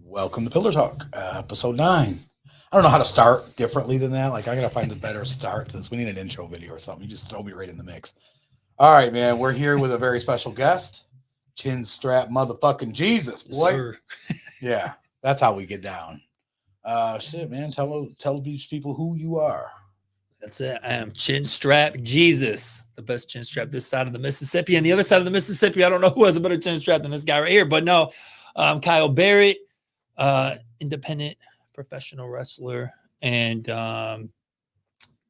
Welcome to Pillar Talk, episode 9. I don't know how to start differently than that. Like, I gotta find a better start since we need an intro video or something. You just throw me right in the mix. All right, man. We're here with a very special guest, Chin Strap Motherfucking Jesus, boy. Sir. Yeah, that's how we get down. Shit, man. Tell these people who you are. That's it. I am Chin Strap Jesus, the best chin strap this side of the Mississippi. And the other side of the Mississippi, I don't know who has a better chin strap than this guy right here. But no, I'm Kyle Barrett, independent professional wrestler, and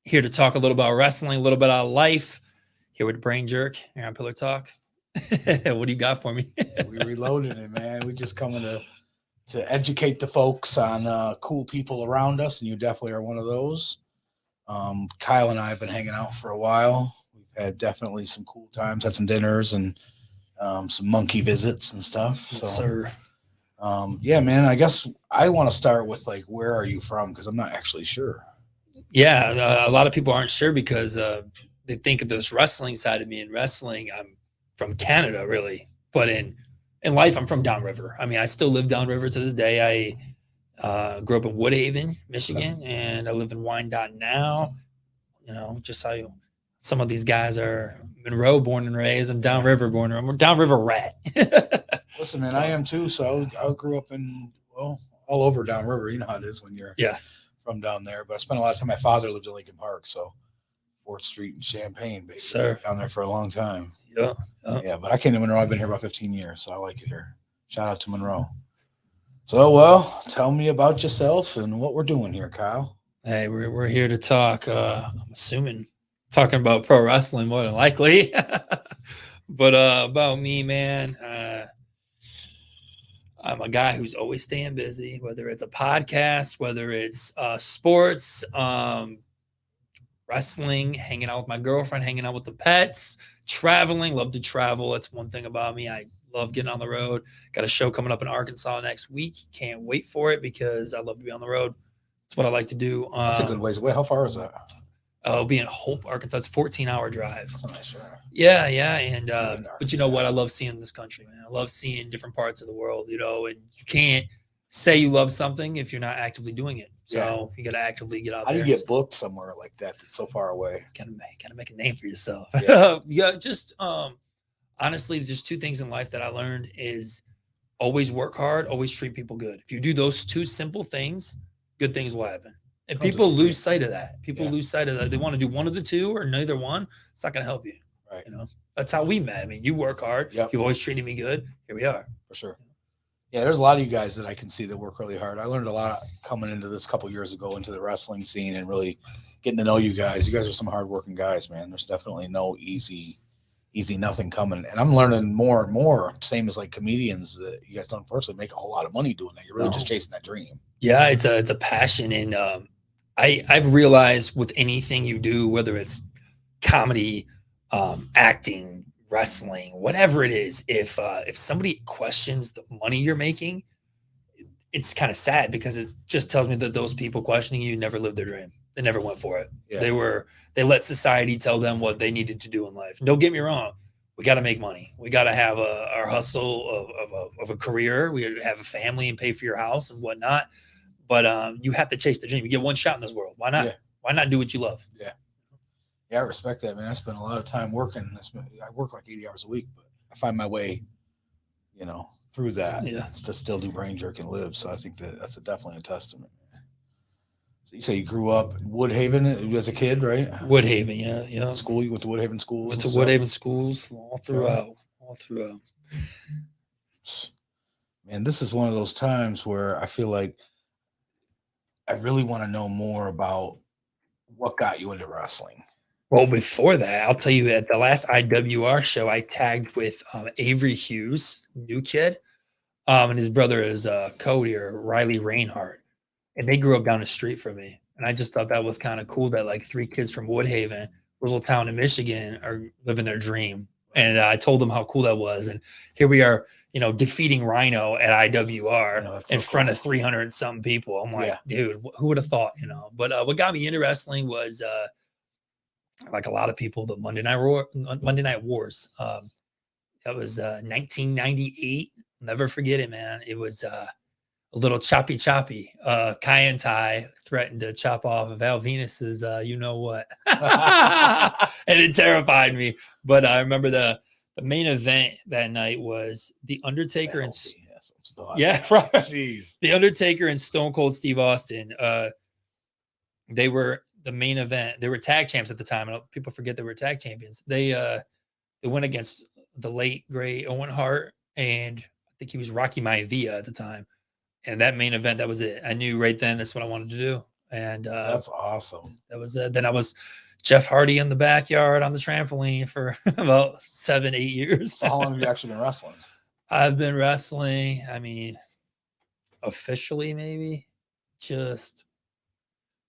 here to talk a little about wrestling, a little bit about life. Here with BrainJerk, here on Pillar Talk. What do you got for me? We reloaded it, man. We just coming to educate the folks on cool people around us, and you definitely are one of those. Kyle and I have been hanging out for a while. We've had definitely some cool times, had some dinners and some monkey visits and stuff. Yes, so, sir. Yeah, man, I guess I want to start with like, where are you from? Because I'm not actually sure. Yeah, a lot of people aren't sure because they think of this wrestling side of me. In wrestling, I'm from Canada, really. But in life, I'm from downriver. I mean, I still live downriver to this day. I grew up in Woodhaven, Michigan, and I live in Wyandotte now. You know, just how some of these guys are Monroe born and raised. I'm downriver born. I'm a downriver rat. Listen, man, I am too. So I grew up in, well, all over downriver. You know how it is when you're from down there. But I spent a lot of time. My father lived in Lincoln Park, so 4th Street and Champaign, baby. Sir. Down there for a long time. Yeah. Yeah, but I came to Monroe. I've been here about 15 years, so I like it here. Shout out to Monroe. So, well, tell me about yourself and what we're doing here, Kyle. Hey, we're here to talk. I'm assuming talking about pro wrestling more than likely, but about me, man. I'm a guy who's always staying busy, whether it's a podcast, whether it's sports, wrestling, hanging out with my girlfriend, hanging out with the pets, traveling. Love to travel. That's one thing about me. I love getting on the road. Got a show coming up in Arkansas next week. Can't wait for it because I love to be on the road. It's what I like to do. That's a good ways away. How far is that? I'll be in Hope, Arkansas. It's a 14-hour drive. That's a nice drive. Yeah. And but you know what? I love seeing this country, man. I love seeing different parts of the world, you know, and you can't say you love something if you're not actively doing it. So you got to actively get out there. How do you get booked somewhere like that that's so far away? Gotta make a name for yourself. Yeah, just honestly, just 2 things in life that I learned is always work hard, always treat people good. If you do those 2 simple things, good things will happen. And people lose sight of that. People lose sight of that. They want to do one of the 2 or neither one. It's not going to help you. Right. You know, that's how we met. I mean, you work hard. Yep. You've always treated me good. Here we are. For sure. Yeah, there's a lot of you guys that I can see that work really hard. I learned a lot coming into this a couple years ago into the wrestling scene and really getting to know you guys. You guys are some hardworking guys, man. There's definitely no easy nothing coming. And I'm learning more and more, same as like comedians, that you guys don't unfortunately make a whole lot of money doing that. You're really just chasing that dream. Yeah, it's a passion. And I've realized with anything you do, whether it's comedy, acting, wrestling, whatever it is, if somebody questions the money you're making, it's kind of sad because it just tells me that those people questioning you never lived their dream. They never went for it. Yeah. They let society tell them what they needed to do in life. And don't get me wrong, we got to make money. We got to have our hustle of a career. We have a family and pay for your house and whatnot. But you have to chase the dream. You get one shot in this world. Why not? Yeah. Why not do what you love? Yeah. Yeah, I respect that, man. I spend a lot of time working. I work like 80 hours a week, but I find my way, you know, through that to still do BrainJerk and live. So I think that's definitely a testament. So you say you grew up in Woodhaven as a kid, right? Woodhaven, yeah. School, you went to Woodhaven schools? Went to Woodhaven schools all throughout. Man, this is one of those times where I feel like I really want to know more about what got you into wrestling. Well, before that, I'll tell you at the last IWR show, I tagged with Avery Hughes, new kid, and his brother is Cody or Riley Reinhardt. And they grew up down the street from me. And I just thought that was kind of cool that like 3 kids from Woodhaven, little town in Michigan, are living their dream. And I told them how cool that was. And here we are, you know, defeating Rhino at IWR in front of 300 and something people. I'm like, dude, who would have thought, you know? But what got me into wrestling was, like a lot of people, the Monday Night Wars. That was 1998. Never forget it, man. It was a little choppy. Kai and Tai threatened to chop off Val Venus's you know what. And it terrified me. But I remember the main event that night was The Undertaker and yeah, right. Jeez. The Undertaker and Stone Cold Steve Austin. They were the main event. They were tag champs at the time. And people forget they were tag champions. They went against the late great Owen Hart, and I think he was Rocky Maivia at the time. And that main event, that was it. I knew right then that's what I wanted to do. And that's awesome. That was it. Then I was Jeff Hardy in the backyard on the trampoline for about 7-8 years. So how long have you actually been wrestling? I've been wrestling, I mean, officially maybe just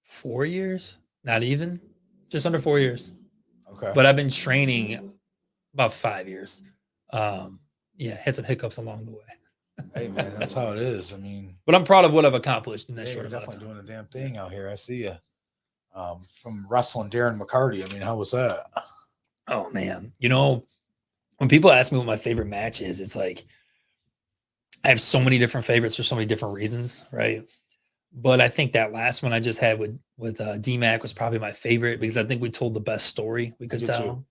4 years, not even, just under 4 years. Okay. But I've been training about 5 years. Had some hiccups along the way. Hey man, that's how it is. I mean, but I'm proud of what I've accomplished in that short you're amount of time. definitely doing a damn thing out here. I see you. From wrestling Darren McCarty. I mean, how was that? Oh man, when people ask me what my favorite match is, it's like I have so many different favorites for so many different reasons, right? But I think that last one I just had with D-Mac was probably my favorite because I think we told the best story we could tell.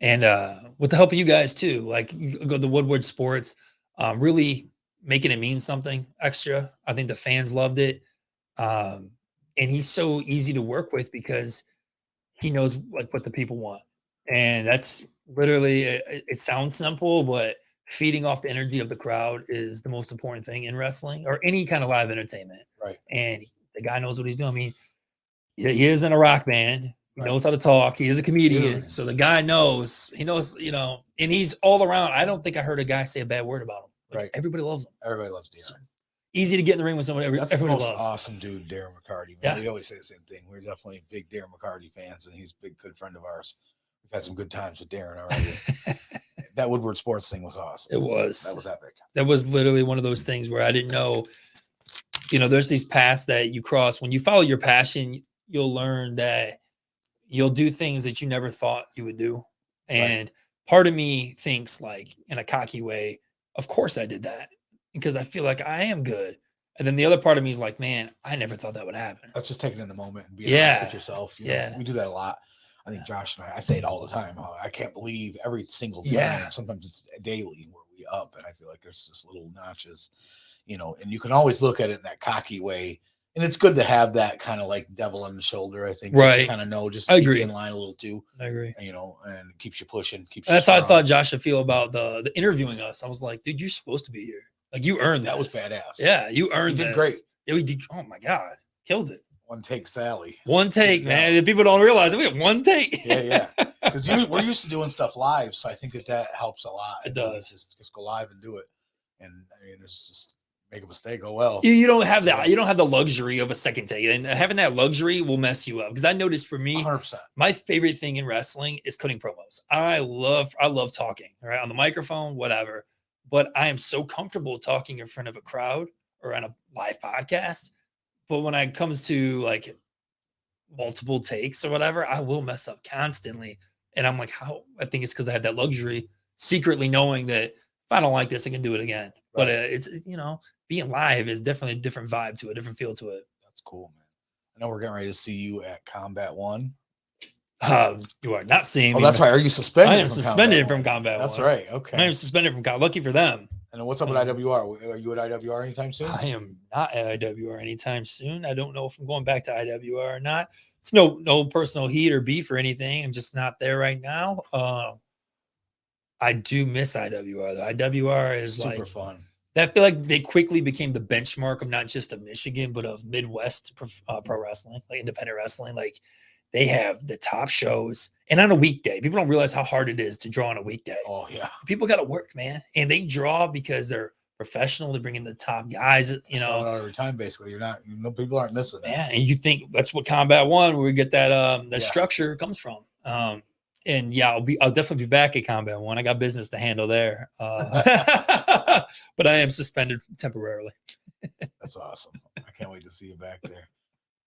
And with the help of you guys too, like you go to Woodward Sports, really making it mean something extra. I think the fans loved it. And he's so easy to work with because he knows like what the people want. And that's literally, it sounds simple, but feeding off the energy of the crowd is the most important thing in wrestling or any kind of live entertainment. Right. And the guy knows what he's doing. I mean, he is in a rock band. He knows how to talk. He is a comedian. So the guy knows, and he's all around. I don't think I heard a guy say a bad word about him. Like, everybody loves him. Everybody loves Darren. So easy to get in the ring with somebody. That's the most awesome dude, Darren McCarty. Man. Yeah. We always say the same thing. We're definitely big Darren McCarty fans, and he's a big, good friend of ours. We've had some good times with Darren already. That Woodward Sports thing was awesome. It was. That was epic. That was literally one of those things where I didn't know, there's these paths that you cross. When you follow your passion, you'll learn that you'll do things that you never thought you would do. And part of me thinks like in a cocky way, of course I did that because I feel like I am good. And then the other part of me is like, man, I never thought that would happen. That's just taking in the moment and being honest with yourself. You know, we do that a lot. I think Josh and I say it all the time. I can't believe every single time. Yeah. Sometimes it's daily where we up. And I feel like there's just little notches, and you can always look at it in that cocky way. And it's good to have that kind of like devil on the shoulder, I think. Just to kind of know, just to keep you in line a little too. I agree. And it keeps you pushing. That's how I thought Josh would feel about the interviewing us. I was like, dude, you're supposed to be here. Like you earned that. That was badass. Yeah, you earned it. Did great. Yeah, we did. Oh my God. Killed it. One take, Sally. One take, man. People don't realize it. We have one take. Yeah. Because we're used to doing stuff live. So I think that helps a lot. It does. Just go live and do it. And I mean, it's just make a mistake. Oh, well. You don't have that. You don't have the luxury of a second take. And having that luxury will mess you up. Because I noticed for me, 100%. My favorite thing in wrestling is cutting promos. I love talking, right? On the microphone, whatever. But I am so comfortable talking in front of a crowd or on a live podcast. But when it comes to like multiple takes or whatever, I will mess up constantly. And I'm like, how? I think it's because I have that luxury, secretly knowing that if I don't like this, I can do it again. Right. But it's, being live is definitely a different vibe to it, a different feel to it. That's cool, man. I know we're getting ready to see you at Combat One. You are not seeing me. Oh, that's right. Are you suspended? I am suspended from Combat That's One. right. Okay. I am suspended from Combat. Lucky for them. And what's up with IWR? Are you at IWR anytime soon? I am not at IWR anytime soon. I don't know if I'm going back to IWR or not. It's no personal heat or beef or anything. I'm just not there right now. I do miss IWR though. IWR is super fun. I feel like they quickly became the benchmark of not just of Michigan, but of Midwest pro wrestling, like independent wrestling. Like they have the top shows, and on a weekday, people don't realize how hard it is to draw on a weekday. Oh yeah, people got to work, man, and they draw because they're professional. They bring in the top guys. Every time basically, people aren't missing that. Yeah, and you think that's what Combat One, where we get that structure comes from. And I'll definitely be back at Combat One. I got business to handle there. But I am suspended temporarily. That's awesome. I can't wait to see you back there.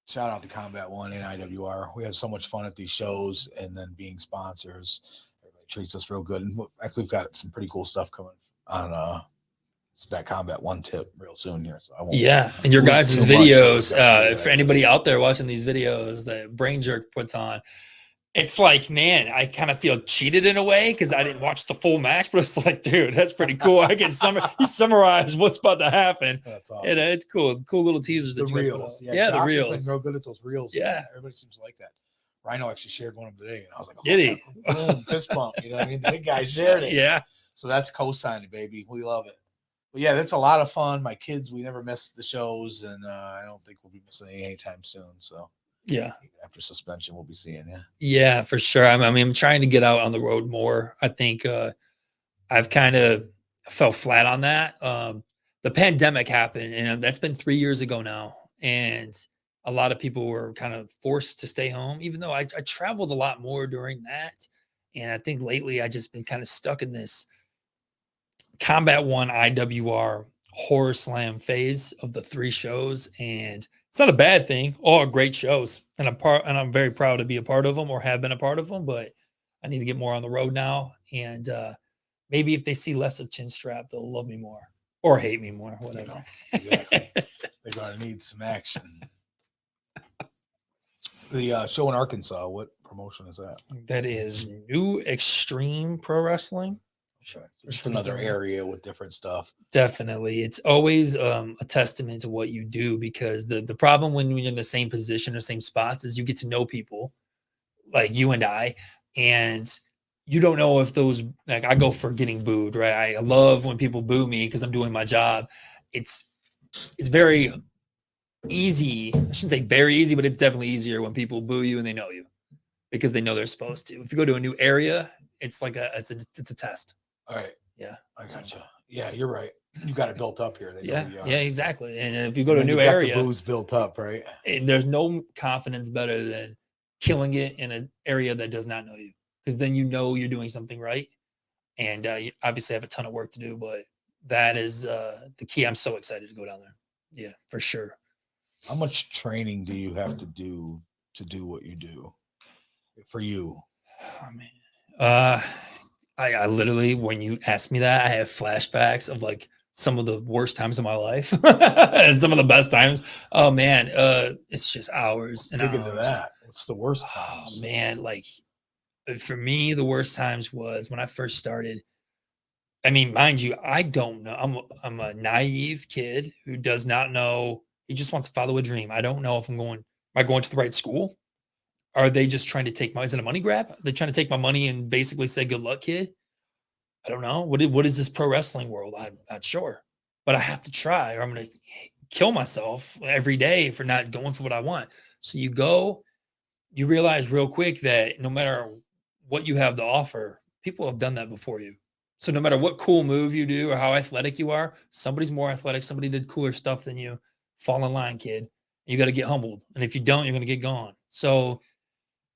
Shout out to Combat One and IWR. We have so much fun at these shows, and then being sponsors, everybody treats us real good. And we've got some pretty cool stuff coming on that Combat One tip real soon here. So I won't. Yeah, and your link guys' too much, but videos, that's how good for that anybody is. out there watching these videos that BrainJerk puts on, it's like, man, I kind of feel cheated in a way because I didn't watch the full match, but it's like, dude, that's pretty cool. I can summarize what's about to happen. That's awesome. And it's cool. It's cool little teasers The that you guys put reels. out. Yeah, The Josh reels. has been real good at those reels. Yeah. Man. Everybody seems to like that. Rhino actually shared one of them today, and I was like, Did he? Boom, fist bump. You know what I mean? The big guy shared it. Yeah. So that's co-signing, baby. We love it. But yeah, that's a lot of fun. My kids, we never miss the shows, and I don't think we'll be missing any anytime soon. So yeah, after suspension, we'll be seeing you. Yeah, for sure. I mean, I'm trying to get out on the road more. I think I've kind of fell flat on that. The pandemic happened, and that's been 3 years ago now, and a lot of people were kind of forced to stay home, even though I traveled a lot more during that. And I think lately I just been kind of stuck in this Combat One IWR Horror Slam phase of the 3 shows. And it's not a bad thing. All great shows. And I'm very proud to be a part of them or have been a part of them, but I need to get more on the road now. And maybe if they see less of Chin Strap, they'll love me more or hate me more, whatever. You know, exactly. They're going to need some action. The show in Arkansas, what promotion is that? That is New Extreme Pro Wrestling. Okay. Just another area with different stuff. Definitely. It's always a testament to what you do, because the problem when you're in the same position or same spots is you get to know people like you and I, and you don't know if those, like, I go for getting booed, right? I love when people boo me because I'm doing my job. It's very easy. I shouldn't say very easy, but it's definitely easier when people boo you and they know you because they know they're supposed to. If you go to a new area, it's like it's a test. All right. Yeah. I gotcha. Yeah, you're right. You got it built up here. They Yeah. know who you are, Yeah, so. exactly. And if you go to a And new you got area, the booze built up, right? and there's no confidence better than killing it in an area that does not know you, because then you know you're doing something right. And you obviously have a ton of work to do, but that is the key. I'm so excited to go down there. Yeah, for sure. How much training do you have to do what you do for you? Oh, man. I literally, when you ask me that, I have flashbacks of like some of the worst times of my life and some of the best times. Oh man, it's just hours and dig hours. into that. What's the worst times? Oh man, like for me, the worst times was when I first started. I mean, mind you, I don't know. I'm a naive kid who does not know. He just wants to follow a dream. I don't know if am I going to the right school? Are they just trying to take is it a money grab? Are they trying to take my money and basically say, good luck, kid? I don't know. What is this pro wrestling world? I'm not sure, but I have to try or I'm going to kill myself every day for not going for what I want. So you realize real quick that no matter what you have to offer, people have done that before you. So no matter what cool move you do or how athletic you are, somebody's more athletic. Somebody did cooler stuff than you. Fall in line, kid. You got to get humbled. And if you don't, you're going to get gone. So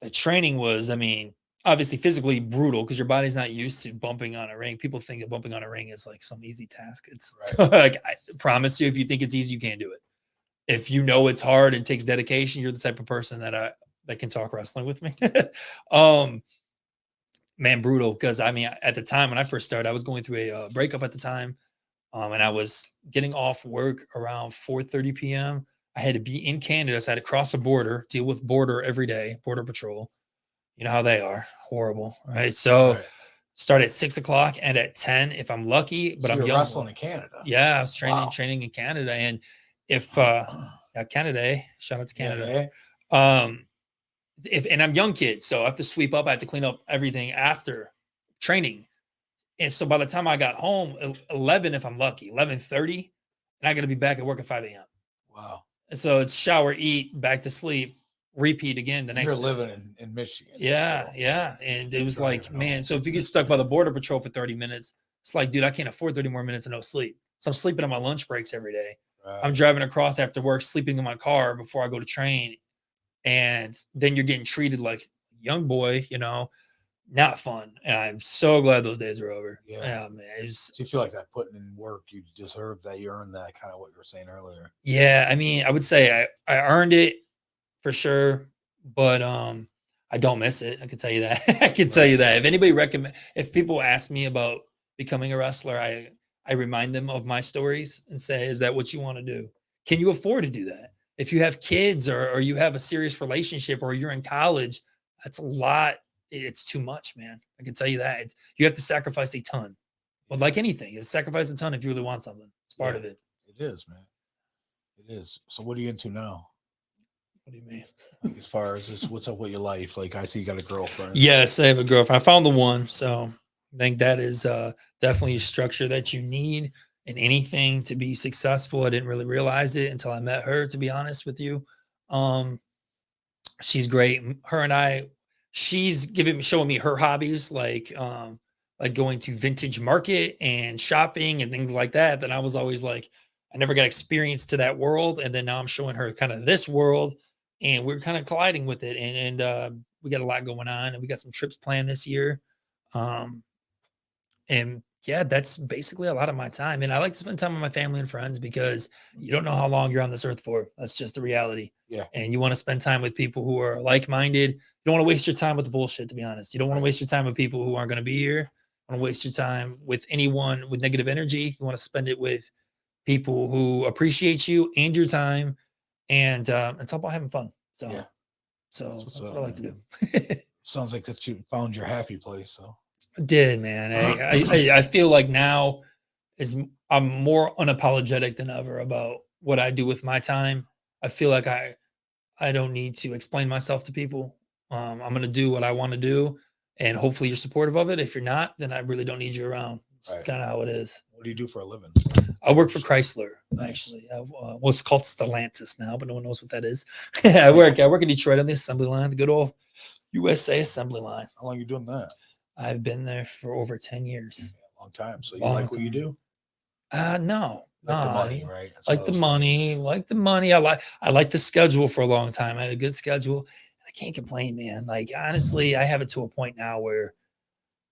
the training was, I mean, obviously physically brutal because your body's not used to bumping on a ring. People think that bumping on a ring is like some easy task. It's right. Like, I promise you, if you think it's easy, you can't do it. If you know it's hard and takes dedication, you're the type of person that can talk wrestling with me. Man, brutal. Because I mean, at the time when I first started, I was going through a breakup at the time, and I was getting off work around 4:30 p.m. I had to be in Canada, so I had to cross a border, deal with border every day, border patrol. You know how they are, horrible, right? So start at 6 o'clock and at 10 if I'm lucky. But so I'm young wrestling in Canada. Yeah, I was training in Canada, and if Canada, shout out to Canada. Yeah, and I'm young kid, so I have to sweep up. I have to clean up everything after training. And so by the time I got home, 11 if I'm lucky, 11:30, and I got to be back at work at 5 a.m. Wow. And so it's shower, eat, back to sleep, repeat again the next day. You're living in Michigan. Yeah, so. Yeah. And it was like, man, so if you get stuck by the border patrol for 30 minutes, it's like, dude, I can't afford 30 more minutes of no sleep. So I'm sleeping on my lunch breaks every day. Right. I'm driving across after work, sleeping in my car before I go to train. And then you're getting treated like a young boy, you know, not fun. And I'm so glad those days are over. Yeah, man. So you feel like that putting in work, you deserve that, you earned that, kind of what you were saying earlier. Yeah, I mean, I would say I earned it for sure, but I don't miss it. I can tell you that. I can tell you that. If anybody if people ask me about becoming a wrestler, I I remind them of my stories and say, is that what you want to do? Can you afford to do that? If you have kids or you have a serious relationship or you're in college, that's a lot. It's too much, man. I can tell you that. You have to sacrifice a ton. But like anything, it's sacrifice a ton if you really want something. It's part of it. It is, man. It is. So what are you into now? What do you mean? Like as far as this, what's up with your life? Like I see you got a girlfriend. Yes, I have a girlfriend. I found the one. So I think that is definitely a structure that you need in anything to be successful. I didn't really realize it until I met her, to be honest with you. She's great. Her and I, she's showing me her hobbies, like going to vintage market and shopping and things like that. Then I was always like, I never got experience to that world. And then now I'm showing her kind of this world and we're kind of colliding with it. And we got a lot going on and we got some trips planned this year. Um, and yeah, that's basically a lot of my time. And I like to spend time with my family and friends because you don't know how long you're on this earth for. That's just the reality. Yeah. And you want to spend time with people who are like-minded. You don't want to waste your time with the bullshit, to be honest. You don't want to waste your time with people who aren't going to be here. You want to waste your time with anyone with negative energy. You want to spend it with people who appreciate you and your time. And it's all about having fun. So, yeah. That's what I like to do. Sounds like that you found your happy place. So I did, man. I feel like now I'm more unapologetic than ever about what I do with my time. I feel like I don't need to explain myself to people. I'm going to do what I want to do, and hopefully you're supportive of it. If you're not, then I really don't need you around. It's kind of how it is. What do you do for a living? I work for Chrysler, actually. Well, it's called Stellantis now, but no one knows what that is. I work in Detroit on the assembly line, the good old USA assembly line. How long are you doing that? I've been there for over 10 years. A long time. So you like what you do? No. Like the money, right? That's like the money. I like the schedule for a long time. I had a good schedule. I can't complain, man. Like honestly, I have it to a point now where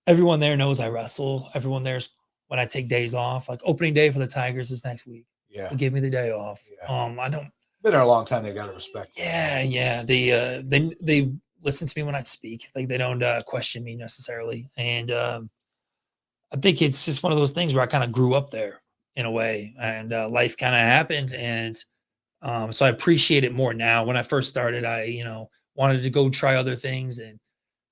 everyone there knows I wrestle. Everyone there's when I take days off. Like opening day for the Tigers is next week. Yeah. They give me the day off. Yeah. I don't been there a long time. They got to respect. Yeah. They listen to me when I speak. Like they don't question me necessarily. And I think it's just one of those things where I kind of grew up there in a way, and life kind of happened, and so I appreciate it more now. When I first started, I wanted to go try other things, and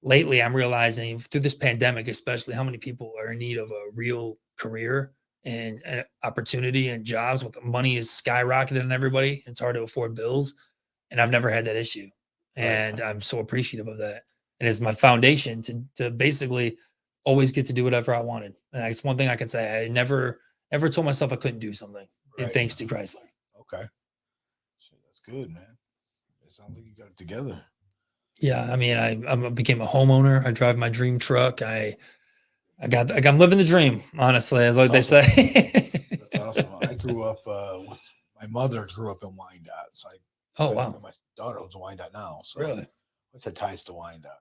lately I'm realizing through this pandemic, especially how many people are in need of a real career and opportunity and jobs. With money is skyrocketing on everybody, it's hard to afford bills, and I've never had that issue, and I'm so appreciative of that. And it's my foundation to basically always get to do whatever I wanted. And it's one thing I can say. I never told myself I couldn't do something. And thanks to Chrysler. Okay. That's good, man. It sounds like you got it together. Yeah. I mean, I became a homeowner. I drive my dream truck. I'm living the dream, honestly, as like they say. That's awesome. I grew up with my mother grew up in Wyandotte. So wow. My daughter lives in Wyandotte now. So really? I said ties to Wyandotte.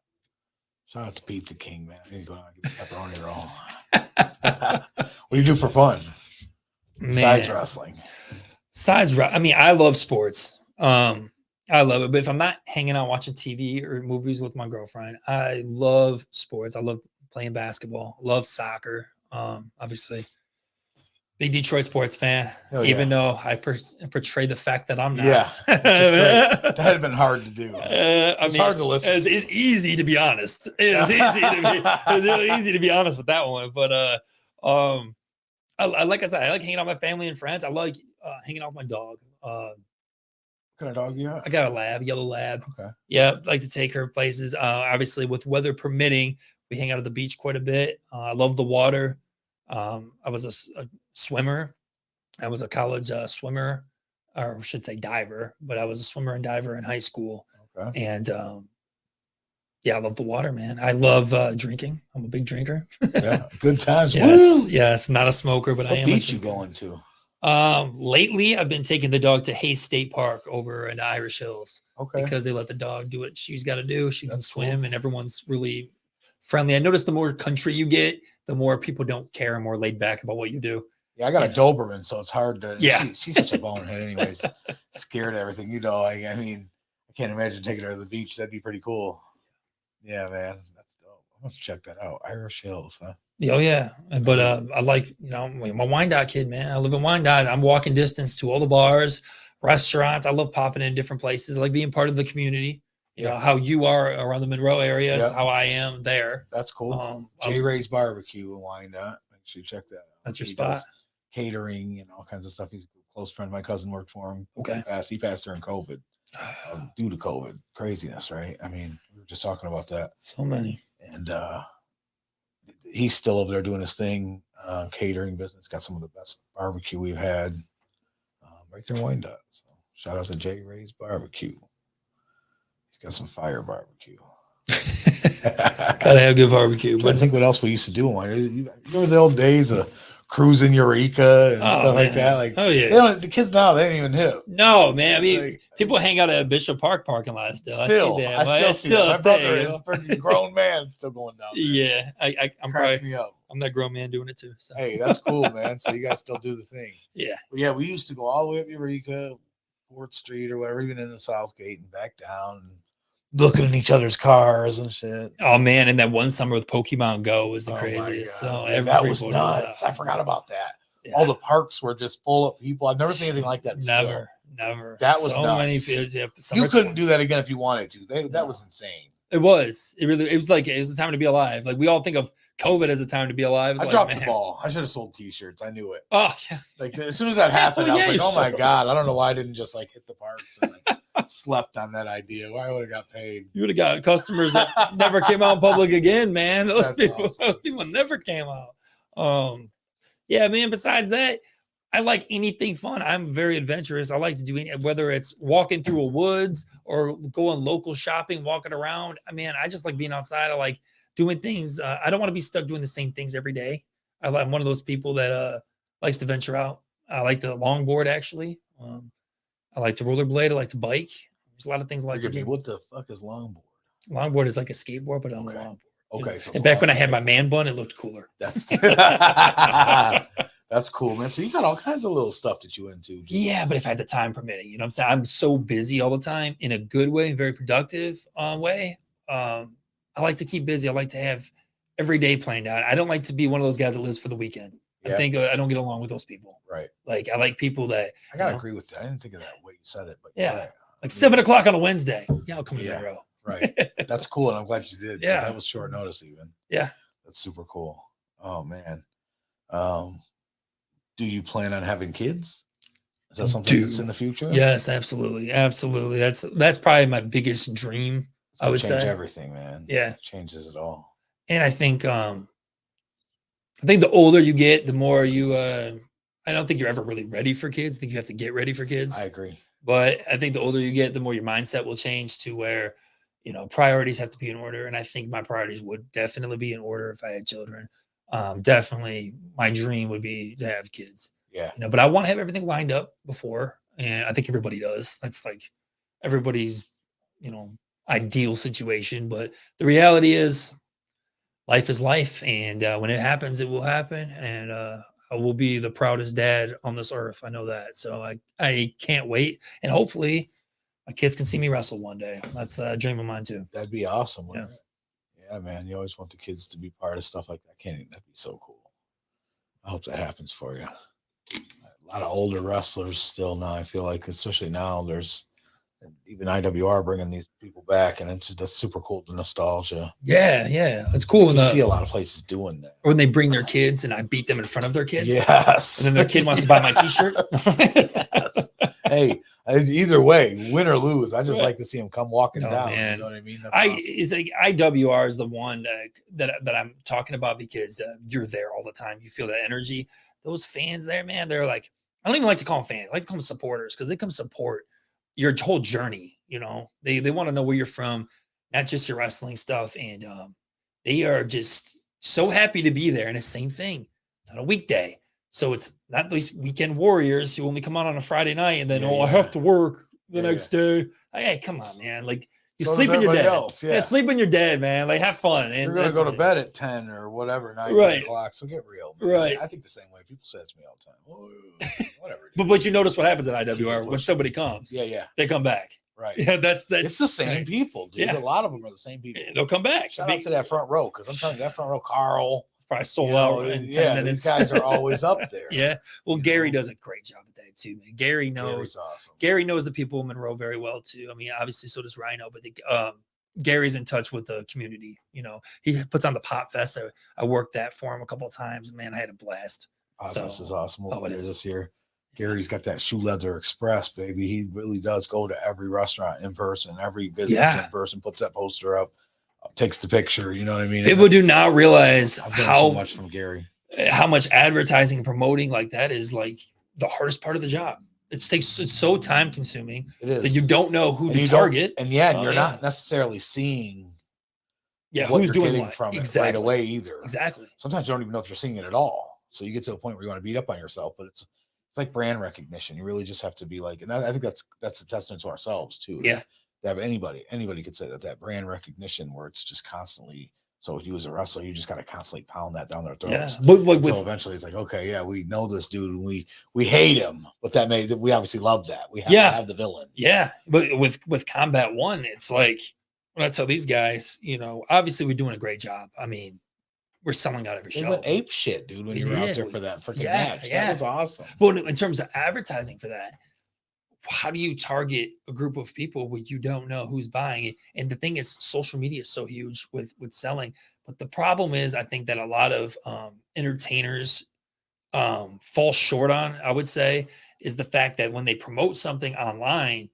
Shout out to Pizza King, man. I need to go down and get the pepperoni roll. What do you do for fun? Besides wrestling. I mean, I love sports. I love it. But if I'm not hanging out watching TV or movies with my girlfriend, I love sports. I love playing basketball. Love soccer. Obviously. Big Detroit sports fan, even though I portray the fact that I'm not. Yeah, that had been hard to do. It's hard to listen. It's easy to be honest. It's really easy to be honest with that one. But like I said, I like hanging out with my family and friends. I like hanging out with my dog. What kind of dog you got? I got a yellow lab. Okay. Yeah, like to take her places. Obviously, with weather permitting, we hang out at the beach quite a bit. I love the water. I was a swimmer. I was a college swimmer, or I should say diver, but I was a swimmer and diver in high school. Okay. And I love the water, man. I love drinking. I'm a big drinker. Yeah, good times. Yes. Not a smoker, but I am. What beach you going to? Lately, I've been taking the dog to Hayes State Park over in the Irish Hills. Okay. Because they let the dog do what she's got to do. She can swim, and everyone's really friendly. I noticed the more country you get, the more people don't care and more laid back about what you do. Yeah, I got a Doberman, so it's hard to. Yeah, she's such a bonehead, anyways. Scared of everything, I mean, I can't imagine taking her to the beach. That'd be pretty cool. Yeah, man, that's dope. I'm gonna check that out. Irish Hills, huh? Oh yeah, but I like, I'm a Wyandotte kid, man. I live in Wyandotte. I'm walking distance to all the bars, restaurants. I love popping in different places. I like being part of the community. You know how you are around the Monroe area is how I am there. That's cool. J Ray's Barbecue in Wyandotte. Make sure you check that out. That's your spot. Catering and all kinds of stuff. He's a close friend. My cousin worked for him. Okay. He passed during COVID. Due to COVID. Craziness, right? I mean, we were just talking about that. So many. And he's still over there doing his thing, catering business. Got some of the best barbecue we've had right there in Wyandotte. So shout out to J Ray's Barbecue. He's got some fire barbecue. Gotta have good barbecue. But I think what else we used to do in Wyandotte. You remember the old days of cruising Eureka and stuff like that? Like, the kids now, they ain't even hip. No, man. I mean, people hang out at Bishop Park parking lot still. I still see that. My brother is a pretty grown man still going down there. Yeah, I'm that grown man doing it too. So. Hey, that's cool, man. So you guys still do the thing. Yeah. But yeah, we used to go all the way up Eureka, 4th Street or whatever, even in the South Gate and back down and looking at each other's cars and shit. Oh man, and that one summer with Pokemon Go was the craziest. So that was nuts. I forgot about that. Yeah. All the parks were just full of people. I've never seen anything like that. Never. That was so nuts. Many people. You couldn't do that again if you wanted to. That was insane. It was. It was like it was a time to be alive. Like we all think of COVID as a time to be alive. I dropped the ball. I should have sold T-shirts. I knew it. Oh yeah. Like as soon as that happened, I was like, oh my God, I don't know why I didn't just like hit the parks and slept on that idea. Why would have got paid? You would have got customers that never came out in public again, man. Those people never came out. Yeah, man. Besides that, I like anything fun. I'm very adventurous. I like to do whether it's walking through a woods or going local shopping, walking around. I mean, I just like being outside. I like doing things. I don't want to be stuck doing the same things every day. I'm one of those people that likes to venture out. I like to longboard, actually. I like to rollerblade. I like to bike. There's a lot of things I like to do. What the fuck is longboard? Longboard is like a skateboard, but on a longboard. Okay. And back when I had my man bun, it looked cooler. That's cool, man. So you got all kinds of little stuff that you into. Yeah, but if I had the time permitting, you know what I'm saying? I'm so busy all the time in a good way, very productive way. I like to keep busy. I like to have every day planned out. I don't like to be one of those guys that lives for the weekend. I think I don't get along with those people. Right. Like I like people that I gotta agree with that. I didn't think of that way you said it, but yeah. Like 7:00 on a Wednesday. Yeah, I'll come to Monroe. Right. That's cool. And I'm glad you did. Yeah. That was short notice even. Yeah. That's super cool. Oh man. Do you plan on having kids? Is that something that's in the future? Yes, absolutely. Absolutely. That's probably my biggest dream. I would change say everything, man. Yeah. It changes it all. And I think the older you get, the more you I don't think you're ever really ready for kids. I think you have to get ready for kids. I agree. But I think the older you get, the more your mindset will change to where, priorities have to be in order. And I think my priorities would definitely be in order if I had children. Definitely my dream would be to have kids. Yeah. But I want to have everything lined up before. And I think everybody does. That's like everybody's, ideal situation. But the reality is life is life. And when it happens, it will happen. And I will be the proudest dad on this earth. I know that. So I can't wait. And hopefully my kids can see me wrestle one day. That's a dream of mine too. That'd be awesome. Yeah. Yeah, man. You always want the kids to be part of stuff like that. That'd be so cool. I hope that happens for you. A lot of older wrestlers still now. I feel like, especially now, there's even IWR bringing these people back, and that's super cool. The nostalgia. Yeah, it's cool. When you see a lot of places doing that. Or when they bring their kids, and I beat them in front of their kids. Yes. And then their kid wants to buy my T-shirt. Yes. Hey, either way, win or lose, I just like to see them come walking down. Man. You know what I mean? That's awesome. Awesome. It's like IWR is the one that I'm talking about because you're there all the time. You feel that energy. Those fans there, man, they're like, I don't even like to call them fans. I like to call them supporters because they come support your whole journey. They want to know where you're from, not just your wrestling stuff. And they are just so happy to be there. And the same thing. It's on a weekday. So it's not these weekend warriors who only come out on a Friday night and then, I have to work the next day. Hey, come on, man. Like you sleep in your dad. Yeah, sleep in your dad, man. Like have fun. And you're going to go to bed at 10 or whatever, 9 o'clock. So get real, man. Right. I think the same way. People say it to me all the time. Oh, whatever. But you notice what happens at IWR when somebody comes. Yeah. They come back. Right. Yeah, that's it's the same people, dude. Yeah. A lot of them are the same people. They'll come back. Shout out to that front row, because I'm telling you, that front row, Carl, probably sold You know, out in 10 yeah, minutes. these guys are always up there. Yeah. Well, you Gary know? does a great job at that too, man. Gary knows. Gary's awesome. Gary knows the people in Monroe very well too. I mean, obviously, so does Rhino, but Gary's in touch with the community. You know, he puts on the Pop Fest. I worked that for him a couple of times. Man, I had a blast. This is awesome. Oh, it is. This year. Gary's got that Shoe Leather Express, baby. He really does go to every restaurant in person, every business in person, puts that poster up, takes the picture. You know what I mean? People do not realize how so much from Gary, how much advertising and promoting like that is like the hardest part of the job. It's so time consuming. It is. That you don't know who to target. And you're not necessarily seeing what who's you're doing getting what from it right away either. Exactly. Sometimes you don't even know if you're seeing it at all. So you get to a point where you want to beat up on yourself, but it's like brand recognition. You really just have to be like, and I think that's a testament to ourselves too. Yeah. To have anybody could say that brand recognition where it's just constantly. So if you as a wrestler, you just got to constantly pound that down their throats. Yeah. But so eventually it's like, okay, yeah, we know this dude. We hate him, but we obviously love that. We have to have the villain. Yeah. But with Combat One, it's like, when I tell these guys, you know, obviously we're doing a great job. I mean, we're selling out every show. Went ape shit, dude, when you were out there for that freaking match. Yeah. That was awesome. Well, in terms of advertising for that, how do you target a group of people when you don't know who's buying it? And the thing is, social media is so huge with selling. But the problem is, I think that a lot of entertainers fall short on, I would say, is the fact that when they promote something online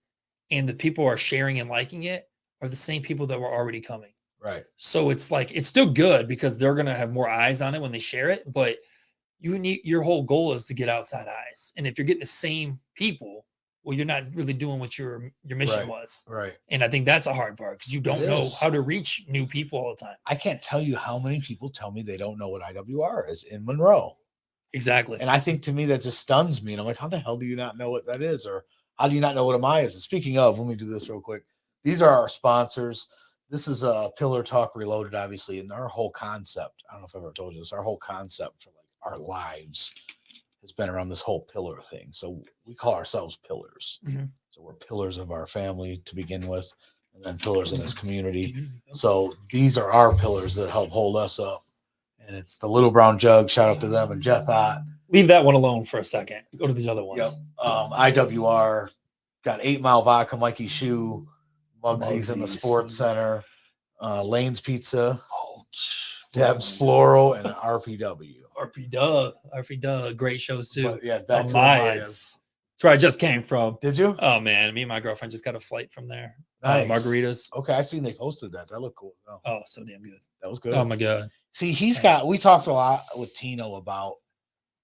and the people are sharing and liking it are the same people that were already coming. Right. So it's like, it's still good because they're going to have more eyes on it when they share it, but your whole goal is to get outside eyes. And if you're getting the same people, well, you're not really doing what your mission was. Right. And I think that's a hard part because you don't know how to reach new people all the time. I can't tell you how many people tell me they don't know what IWR is in Monroe. Exactly. And I think to me, that just stuns me. And I'm like, how the hell do you not know what that is? Or how do you not know what Amaya is? And speaking of, let me do this real quick. These are our sponsors. This is a Pillar Talk Reloaded, obviously, and our whole concept, I don't know if I've ever told you this, our whole concept for like our lives has been around this whole pillar thing. So we call ourselves pillars. Mm-hmm. So we're pillars of our family to begin with, and then pillars in this community. So these are our pillars that help hold us up. And it's the Little Brown Jug. Shout out to them and Jeff Ott. Leave that one alone for a second. Go to these other ones. Yep. IWR, got 8 Mile Vodka, Mikey Shoe, Mugsy's in the Sports Center, Lane's Pizza, Deb's Floral, and RPW. RP great shows too. But yeah, back to Amaya's. That's where I just came from. Did you? Oh man, me and my girlfriend just got a flight from there. Nice. Margaritas. Okay, I seen they posted that. That looked cool. Oh, so damn good. That was good. Oh my god. See, we talked a lot with Tino about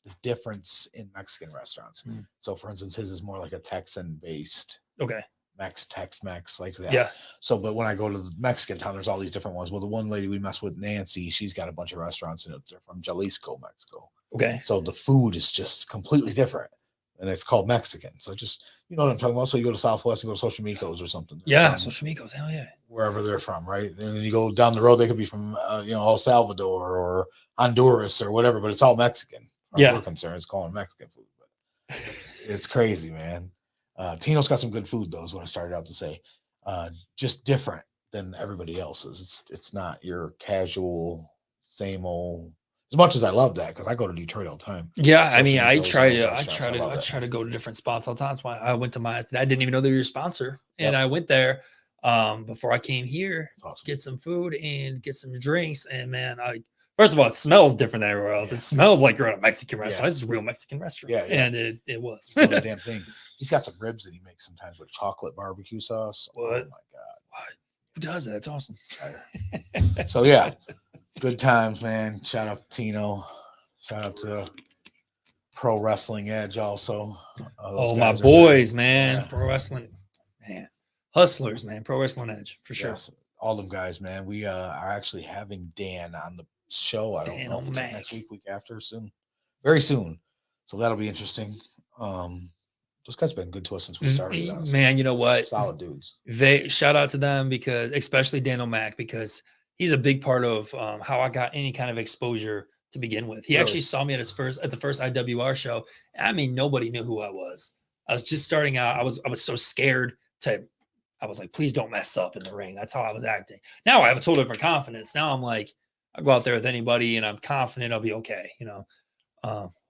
the difference in Mexican restaurants. So for instance, his is more like a Texan based. Okay. Tex-Mex like that. Yeah. So, but when I go to the Mexican town, there's all these different ones. Well, the one lady we mess with, Nancy, she's got a bunch of restaurants in it. They're from Jalisco, Mexico. Okay. So the food is just completely different, and it's called Mexican. So just, you know what I'm talking about. So you go to Southwest and go to Social Micos or something. Yeah, Social Micos. Hell yeah. Wherever they're from, right? And then you go down the road, they could be from El Salvador or Honduras or whatever, but it's all Mexican. We're concerned, it's calling Mexican food, but it's crazy, man. Tino's got some good food, though, is what I started out to say. Just different than everybody else's. It's not your casual, same old. As much as I love that, because I go to Detroit all the time. Yeah, I mean, I try to go to different spots all the time. That's why I went to Maya's. I didn't even know they were your sponsor, and I went there before I came here to get some food and get some drinks. And man, first of all, it smells different than everywhere else. It smells like you're at a Mexican restaurant. This is a real Mexican restaurant. Yeah. And it was. It's the damn thing. He's got some ribs that he makes sometimes with chocolate barbecue sauce. What? Oh my god! What? Who does that? That's awesome. So yeah, good times, man. Shout out to Tino. Shout out to Pro Wrestling Edge also. Oh my boys, man. Yeah. Pro Wrestling, man. Hustlers, man. Pro Wrestling Edge for sure. Yes, all them guys, man. We are actually having Dan on the show. I don't know if it's next week after, soon, very soon. So that'll be interesting. Those guys have been good to us since we started. Honestly. Man, you know what? Solid dudes. They shout out to them because, especially Dan O'Mac, because he's a big part of how I got any kind of exposure to begin with. He actually saw me at the first IWR show. I mean, nobody knew who I was. I was just starting out. I was so scared I was like, please don't mess up in the ring. That's how I was acting. Now I have a total different confidence. Now I'm like, I'll go out there with anybody, and I'm confident I'll be okay.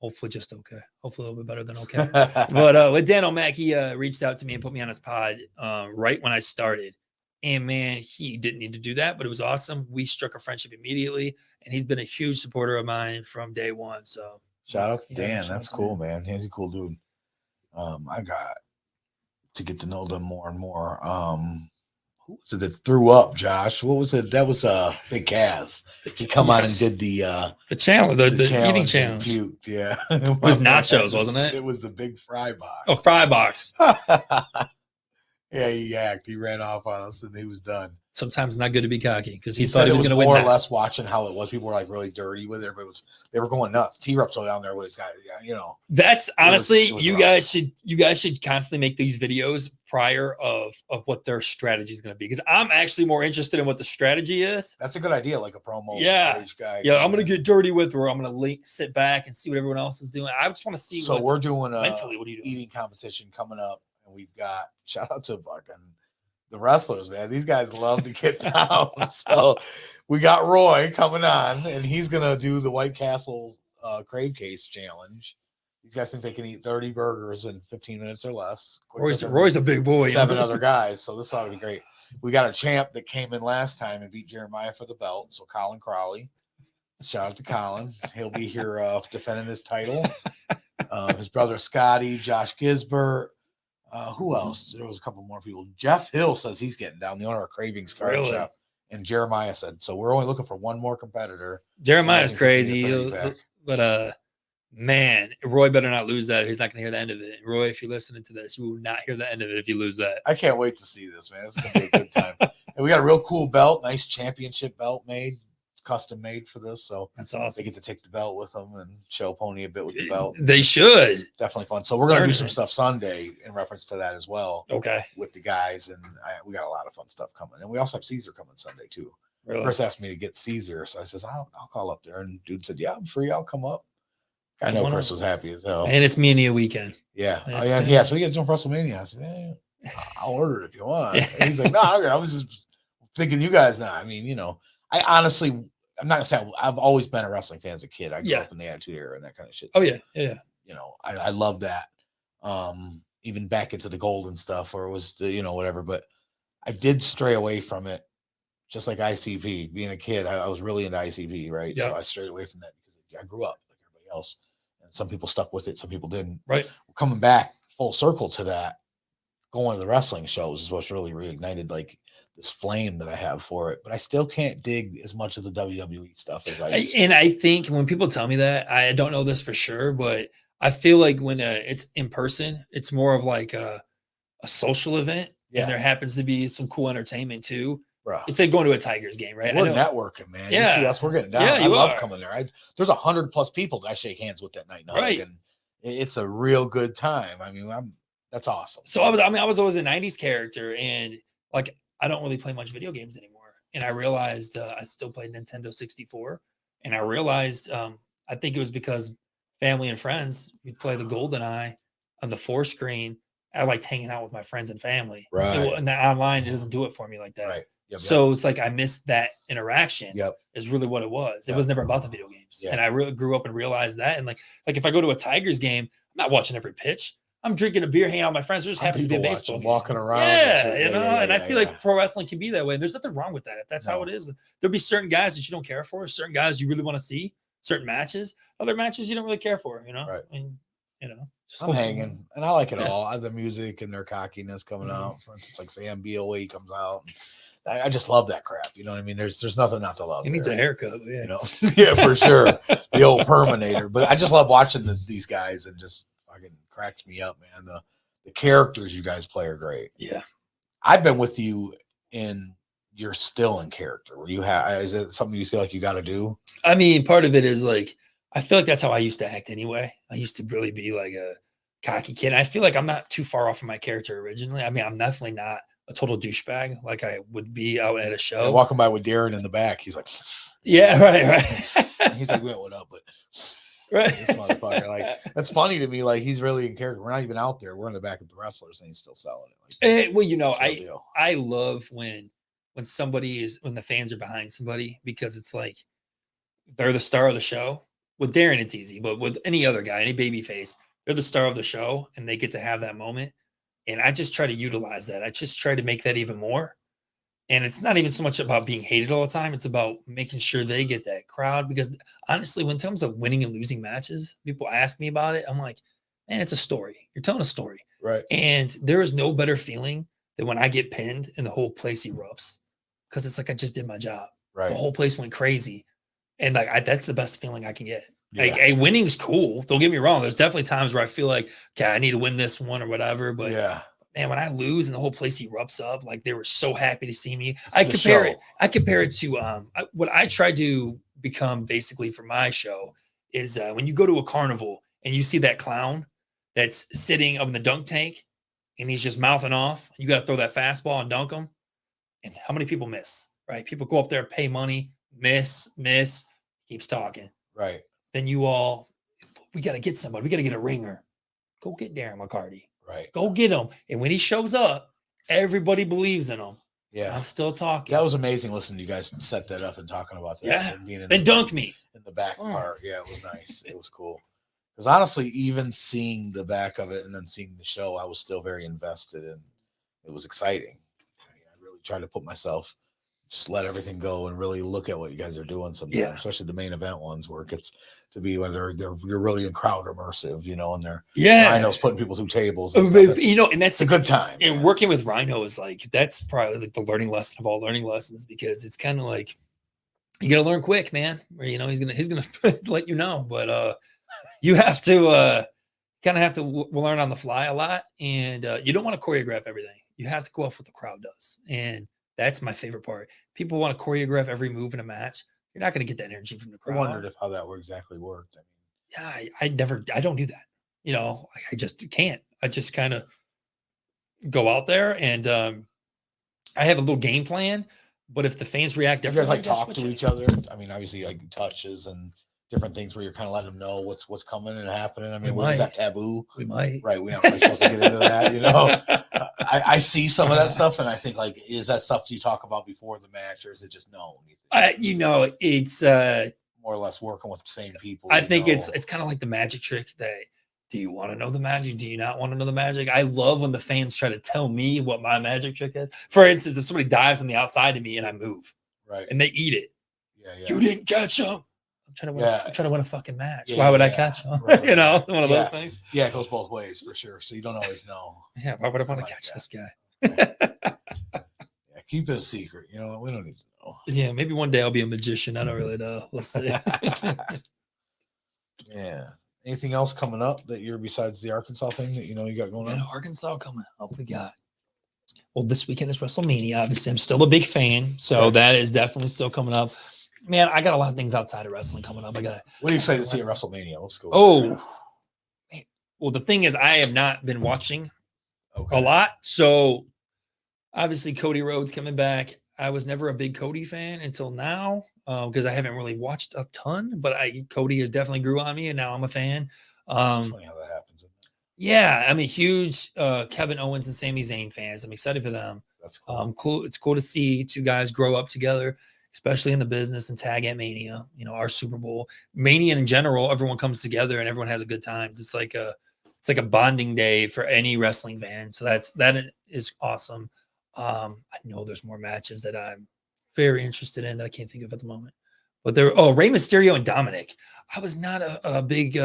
Hopefully just okay. Hopefully a little bit better than okay. But with Dan O'Mac, he reached out to me and put me on his pod right when I started. And man, he didn't need to do that, but it was awesome. We struck a friendship immediately, and he's been a huge supporter of mine from day one. So shout out to Dan. shout That's out to cool, Dan. man. He's a cool dude. I got to get to know them more and more. Who was it that threw up, Josh? What was it? That was Big Kaz. He come on and did the challenge, the eating challenge. challenge. Puked, yeah. It was nachos, wasn't it? It was the big fry box. Oh, fry box. Yeah, he yacked. He ran off on us, and he was done. Sometimes not good to be cocky because he thought he was going to win. More or that. less watching how it was. People were like really dirty with it. But they were going nuts. T-Reps down there with his guy. That's honestly, it was you guys should constantly make these videos prior of what their strategy is going to be, because I'm actually more interested in what the strategy is. That's a good idea, like a promo. Yeah, guy. Yeah, I'm going to get dirty with, or I'm going to sit back and see what everyone else is doing. I just want to see. So we're doing mentally. What are you doing? Eating competition coming up, and we've got shout out to fucking the wrestlers, man. These guys love to get down. So we got Roy coming on, and he's gonna do the White Castle crave case challenge. These guys think they can eat 30 burgers in 15 minutes or less. Roy's a big boy. 7 other guys, so this ought to be great. We got a champ that came in last time and beat Jeremiah for the belt. So Colin Crowley, shout out to Colin. He'll be here defending his title. His brother Scotty, Josh Gisbert. Who else? There was a couple more people. Jeff Hill says he's getting down, the owner of Cravings Card Shop. And Jeremiah said, so we're only looking for one more competitor. Jeremiah's crazy. But man, Roy better not lose that. He's not going to hear the end of it. Roy, if you're listening to this, you will not hear the end of it if you lose that. I can't wait to see this, man. It's going to be a good time. And we got a real cool belt, nice championship belt made. Custom made for this, so that's awesome. They get to take the belt with them and show Pony a bit with the belt. They should. Definitely fun. So we're gonna do some stuff Sunday in reference to that as well. Okay. With the guys, and we got a lot of fun stuff coming, and we also have Caesar coming Sunday too. Really? Chris asked me to get Caesar, so I says I'll call up there, and dude said, "Yeah, I'm free. I'll come up." I know Chris was happy as hell. And it's Mania weekend. Yeah. Yeah. So we get doing WrestleMania. I said, "Man, I'll order it if you want." And he's like, "No, I was just thinking you guys now. I mean, I honestly." I'm not gonna say I've always been a wrestling fan as a kid. I grew up in the Attitude Era and that kind of shit. So, yeah. I love that. Even back into the golden stuff, or it was the whatever. But I did stray away from it, just like ICP. Being a kid, I was really into ICP, right? Yeah. So I strayed away from that because I grew up like everybody else, and some people stuck with it, some people didn't. Right. Coming back full circle to that, going to the wrestling shows is what's really reignited like this flame that I have for it, but I still can't dig as much of the WWE stuff as I used to. And I think when people tell me that, I don't know this for sure, but I feel like when it's in person, it's more of like a social event, and there happens to be some cool entertainment too. Bro. It's like going to a Tigers game, right? We're networking, man. Yeah. You see us, we're getting down. Yeah, I love coming there. There's 100+ people that I shake hands with that night. Right. And it's a real good time. I mean, that's awesome. So I was always a 90s character, and like, I don't really play much video games anymore. And I realized I still played Nintendo 64. And I realized, I think it was because family and friends, we'd play the GoldenEye on the 4 screen. I liked hanging out with my friends and family. Right. And the online, it doesn't do it for me like that. Right. Yep, so it's like I missed that interaction. Yep. Is really what it was. It was never about the video games. Yep. And I really grew up and realized that. And like if I go to a Tigers game, I'm not watching every pitch. I'm drinking a beer, hanging out with my friends. There just happens to be a baseball game. Walking around. Yeah, and I feel like pro wrestling can be that way. And there's nothing wrong with that. If that's how it is, there'll be certain guys that you don't care for, certain guys you really want to see, certain matches, other matches you don't really care for, Right. And, I'm hanging, and I like it all. The music and their cockiness coming out. For instance, like Sam BOE comes out. I just love that crap. You know what I mean? There's nothing not to love. He needs a haircut, yeah. Yeah, for sure. The old Perminator. But I just love watching these guys, and just fucking cracks me up, man. The characters you guys play are great. Yeah. I've been with you you're still in character. Where you is it something you feel like you got to do? I mean, part of it is like, I feel like that's how I used to act anyway. I used to really be like a cocky kid. I feel like I'm not too far off from my character originally. I mean, I'm definitely not a total douchebag like I would be out at a show. Walking by with Darren in the back, he's like, yeah, right. He's like, what up? But right, this motherfucker, like, that's funny to me. Like, he's really in character. We're not even out there. We're in the back of the wrestlers, and he's still selling it. Like, well, I love when the fans are behind somebody, because it's like, they're the star of the show. With Darren, it's easy, but with any other guy, any baby face, they're the star of the show and they get to have that moment. And I just try to utilize that. I just try to make that even more. And it's not even so much about being hated all the time. It's about making sure they get that crowd. Because honestly, when it comes to winning and losing matches, people ask me about it. I'm like, man, it's a story. You're telling a story. Right. And there is no better feeling than when I get pinned and the whole place erupts. Because it's like I just did my job. Right. The whole place went crazy. And like that's the best feeling I can get. Yeah. Like, winning's cool. Don't get me wrong. There's definitely times where I feel like, okay, I need to win this one or whatever. But yeah, man, when I lose and the whole place erupts up, like they were so happy to see me. I compare it to what I try to become basically for my show is when you go to a carnival and you see that clown that's sitting up in the dunk tank and he's just mouthing off. You got to throw that fastball and dunk him. And how many people miss? Right? People go up there, pay money, miss, keeps talking. Right. Then we got to get somebody. We got to get a ringer. Go get Darren McCarty. Right. Go get him. And when he shows up, everybody believes in him. Yeah. I'm still talking. That was amazing listening to you guys set that up and talking about that. Yeah. And being in then dunk me. In the back part. Yeah, it was nice. It was cool. Because honestly, even seeing the back of it and then seeing the show, I was still very invested and it was exciting. I really tried to put myself, just let everything go and really look at what you guys are doing sometimes, especially the main event ones where it gets to be when you're really in crowd immersive, and they're Rhino's putting people through tables. And and that's a good time. And working with Rhino is like, that's probably like the learning lesson of all learning lessons, because it's kind of like, you got to learn quick, man. Or, he's going to let you know, but you have to kind of have to learn on the fly a lot. And you don't want to choreograph everything. You have to go off what the crowd does. And that's my favorite part. People want to choreograph every move in a match. You're not going to get that energy from the crowd. I wondered how that exactly worked. I don't do that. I just can't. I just kind of go out there and I have a little game plan. But if the fans react differently, you guys talk to each other. I mean, obviously, like touches and different things where you're kind of letting them know what's coming and happening. I mean, is that taboo? We might. Right. We're not really supposed to get into that, I see some of that stuff and I think, like, is that stuff you talk about before the match or is it just known? It's more or less working with the same people. I think it's kind of like the magic trick that, do you want to know the magic? Do you not want to know the magic? I love when the fans try to tell me what my magic trick is. For instance, if somebody dives on the outside of me and I move, right, and they eat it, you didn't catch them. I'm trying to win a fucking match. Why would I catch them? Right. One of those things. Yeah, it goes both ways for sure. So you don't always know. Yeah, why would I want to catch this guy? Keep it a secret. We don't need to know. Yeah, maybe one day I'll be a magician. I don't really know. Let's see. Yeah. Anything else coming up that you're besides the Arkansas thing that you got going on? Arkansas coming up. We got. Well, this weekend is WrestleMania. Obviously, I'm still a big fan, so that is definitely still coming up. Man, I got a lot of things outside of wrestling coming up. What are you excited to see at WrestleMania? Let's go. Man. Well, the thing is, I have not been watching a lot. So obviously Cody Rhodes coming back. I was never a big Cody fan until now because I haven't really watched a ton, but Cody has definitely grew on me and now I'm a fan. It's funny how that happens. Yeah, I'm a huge Kevin Owens and Sami Zayn fans. I'm excited for them. That's cool. It's cool to see two guys grow up together, especially in the business and tag at Mania, our Super Bowl. Mania in general, everyone comes together and everyone has a good time. It's like a bonding day for any wrestling fan. So that is awesome. I know there's more matches that I'm very interested in that I can't think of at the moment. But Rey Mysterio and Dominic. I was not a big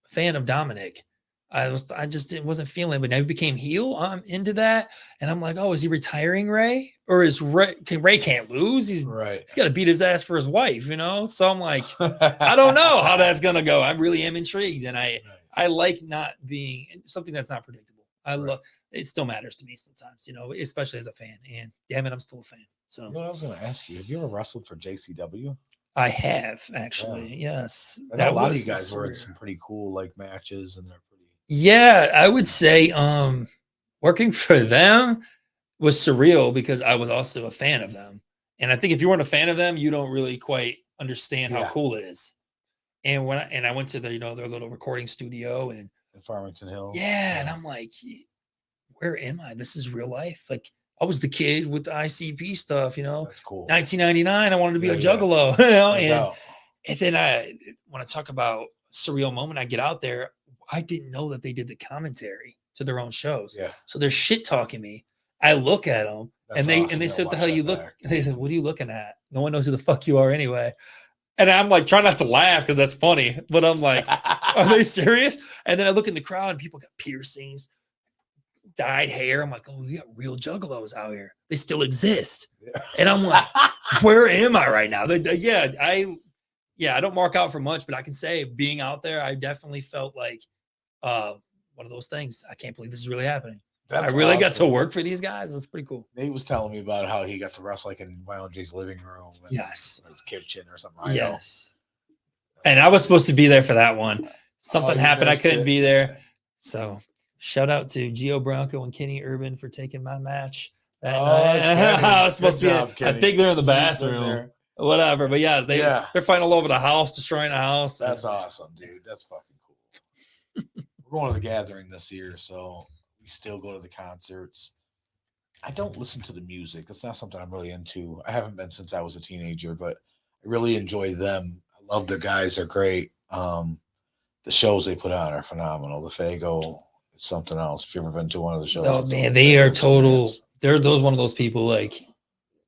fan of Dominic. I wasn't feeling it, but now he became heel. I'm into that. And I'm like, is he retiring Ray? Or is Ray can't lose? He's got to beat his ass for his wife, So I'm like, I don't know how that's going to go. I really am intrigued. And I like not being something that's not predictable. I love it. Still matters to me sometimes, especially as a fan. And damn it, I'm still a fan. So I was going to ask you, have you ever wrestled for JCW? I have actually. Yeah. Yes. I know a lot of you guys were in some pretty cool matches and they're pretty. Yeah, I would say working for them was surreal because I was also a fan of them. And I think if you weren't a fan of them, you don't really quite understand how cool it is. And when I went to their little recording studio and in Farmington Hills. Yeah, and I'm like, where am I? This is real life. Like I was the kid with the ICP stuff, That's cool. 1999, I wanted to be a juggalo, And then when I talk about surreal moment, I get out there. I didn't know that they did the commentary to their own shows. Yeah. So they're shit talking me. I look at them That's and awesome. they Yeah, said, "The watch hell that you look?" back. They said, "What are you looking at? No one knows who the fuck you are anyway." And I'm like trying not to laugh because that's funny, but I'm like, "Are they serious?" And then I look in the crowd and people got piercings, dyed hair. I'm like, "Oh, we got real juggalos out here. They still exist." Yeah. And I'm like, "Where am I right now?" Yeah, I don't mark out for much, but I can say being out there, I definitely felt like one of those things. I can't believe this is really happening. That's I really got to awesome. work for these guys. That's pretty cool. Nate was telling me about how he got to wrestle like in Violent J's living room. And Yes. his kitchen or something. I know. Yes. And I was supposed to be there for that one. Something you happened. I missed couldn't it. be there. So shout out to Gio Bronco and Kenny Urban for taking my match that night. Kenny. I was supposed Good to be. job, I Kenny. think they're in the Sweep in bathroom. there. Whatever. But yeah, they're fighting all over the house, destroying the house. That's awesome, dude. That's fucking cool. We're going to the gathering this year, so we still go to the concerts. I don't listen to the music. That's not something I'm really into. I haven't been since I was a teenager, but I really enjoy them. I love the guys. They're great. The shows they put on are phenomenal. The Fago is something else. If you've ever been to one of the shows. Oh man, they are total. They're one of those people. Like,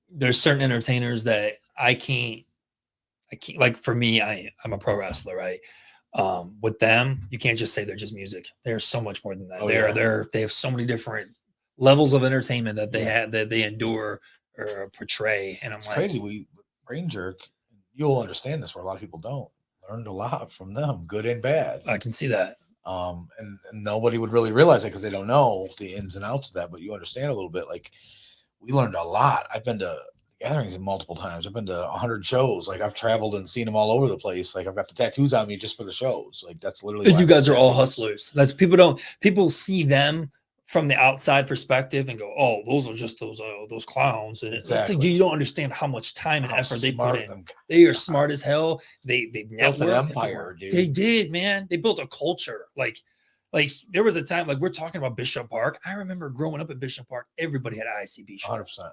there's certain entertainers that I can't. Like, for me, I'm a pro wrestler, right? With them, you can't just say they're just music. They're so much more than that. They have so many different levels of entertainment that they endure or portray. And I'm like, crazy. We BrainJerk, you'll understand this where a lot of people don't. Learned a lot from them, good and bad. I can see that. And nobody would really realize it because they don't know the ins and outs of that, but you understand a little bit. Like, we learned a lot. I've been to gatherings multiple times. I've been to 100 shows. Like, I've traveled and seen them all over the place. Like, I've got the tattoos on me just for the shows. Like, that's literally you guys are all hustlers. That's people see them from the outside perspective and go, "Oh, those are just those clowns." And exactly. It's like, you don't understand how much time and effort they put in. They are smart as hell. They built an empire, dude. They did, man. They built a culture. Like there was a time, like, we're talking about Bishop Park. I remember growing up at Bishop Park, everybody had an ICB show. 100%.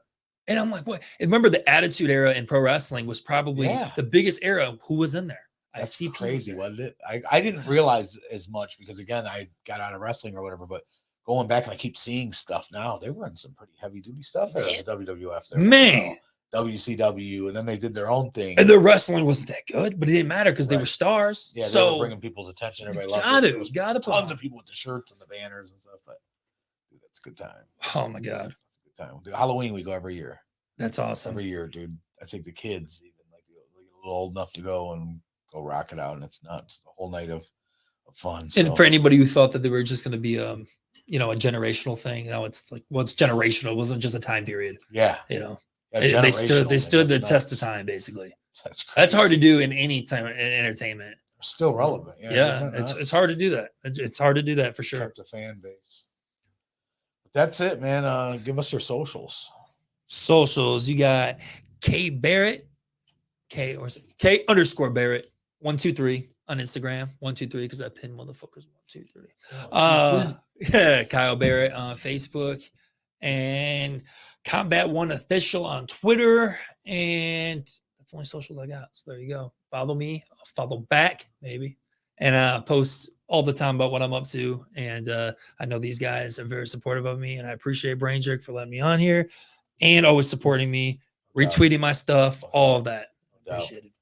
And I'm like, what? And remember, the Attitude Era in pro wrestling was probably the biggest era. Who was in there? That's crazy, wasn't it? I didn't realize as much because, again, I got out of wrestling or whatever, but going back and I keep seeing stuff now. They were in some pretty heavy duty stuff at the WWF. There, man, WCW, and then they did their own thing. And their wrestling wasn't that good, but it didn't matter because they were stars. Yeah, so they were bringing people's attention. Everybody loved it. You got to tons of people with the shirts and the banners and stuff. But dude, that's a good time. Oh my god, that's a good time. The Halloween we go every year. That's awesome. Every year, dude. I think the kids even like a little old enough to go and go rock it out, and it's nuts. The whole night of fun. And for anybody who thought that they were just going to be a generational thing, now it's like, well, it's generational. It wasn't just a time period. Yeah, they stood the test of time, basically. That's hard to do in any time in entertainment. They're still relevant. It's hard to do that. It's hard to do that for sure. Kept a fan base. But that's it, man. Give us your socials. You got K Barrett, K_Barrett 123 on Instagram. 123 because I pin motherfuckers 123. Yeah, Kyle Barrett on Facebook, and Combat One Official on Twitter, and that's the only socials I got. So there you go. Follow me, I'll follow back maybe, and I post all the time about what I'm up to. And I know these guys are very supportive of me, and I appreciate BrainJerk for letting me on here and always supporting me, retweeting my stuff, all of that. Appreciate it.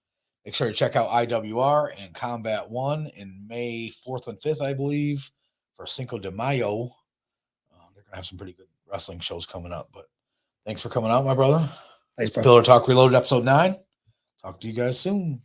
Make sure to check out IWR and Combat One in May 4th and 5th, I believe, for Cinco de Mayo. They're gonna have some pretty good wrestling shows coming up. But thanks for coming out, my brother. Thanks, bro. Pillar Talk Reloaded, episode 9. Talk to you guys soon.